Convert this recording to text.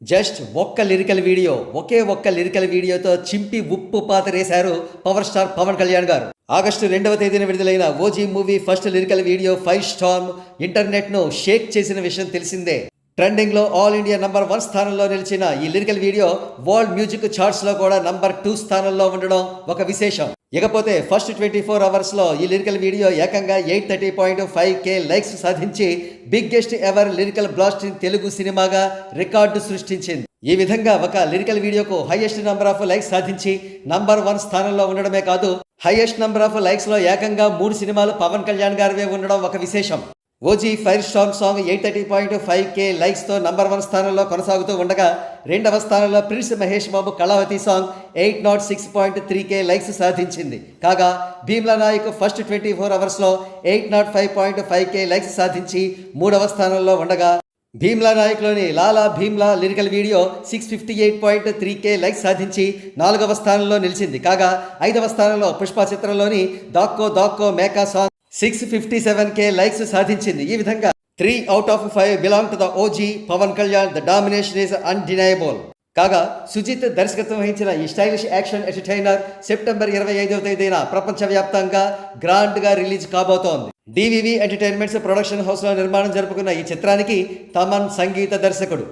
Just ఒక్క lyrical వీడియోతో చింపి ఉప్పు పాతరేశారు పవర్ స్టార్ పవన్ కళ్యాణ్ గారు. ఆగస్టు 2వ తేదీన విడుదలైన OG movie first lyrical video 5 Storm ఇంటర్నెట్ను షేక్ చేసిన విషయం తెలిసిందే. ట్రెండింగ్లో ఆల్ ఇండియా నంబర్ 1 స్థానంలో నిలిచిన ఈ లిరికల్ వీడియో వరల్డ్ మ్యూజిక్ చార్ట్స్లో కూడా నంబర్ 2 స్థానంలో ఉండడం ఒక విశేషం. ఇకపోతే ఫస్ట్ 24 అవర్స్లో ఈ లిరికల్ వీడియో ఏకంగా 830.5K లైక్స్ సాధించి biggest ever lyrical blast in Telugu సినిమాగా రికార్డు సృష్టించింది. ఈ విధంగా ఒక లిరికల్ వీడియోకు హైయెస్ట్ నంబర్ ఆఫ్ లైక్స్ సాధించి నంబర్ 1 స్థానంలో ఉండడమే కాదు, హైయెస్ట్ నంబర్ ఆఫ్ లైక్స్లో ఏకంగా 3 సినిమాలు పవన్ కళ్యాణ్ గారివే ఉండడం ఒక విశేషం. ఓజీ 5 స్టార్మ్ సాంగ్ 830.5K లైక్స్తో నంబర్ 1 స్థానంలో కొనసాగుతూ ఉండగా, 2వ స్థానంలో prince Mahesh Babu Kalavathi song 806.3K likes సాధించింది. కాగా భీమ్లా నాయక్ ఫస్ట్ 24 అవర్స్లో 805.5K లైక్స్ సాధించి 3వ స్థానంలో ఉండగా, భీమ్లా నాయక్లోని Lala Bheemla lyrical video 658.3K likes సాధించి 4వ స్థానంలో నిలిచింది. కాగా 5వ స్థానంలో పుష్ప చిత్రంలోని దాక్కో దాక్కో మేకా సాంగ్ 657K లైక్స్ సాధించింది. ఈ విధంగా 3 out of 5 belong to the OG Pawan Kalyan. The domination is undeniable. కాగా సుజిత్ దర్శకత్వం వహించిన ఈ స్టైలిష్ యాక్షన్ ఎంటర్టైనర్ సెప్టెంబర్ 25వ తేదీన ప్రపంచవ్యాప్తంగా గ్రాండ్గా రిలీజ్ కాబోతోంది. డివివి ఎంటర్టైన్మెంట్స్ ప్రొడక్షన్ హౌస్లో నిర్మాణం జరుపుకున్న ఈ చిత్రానికి తమన్ సంగీత దర్శకుడు.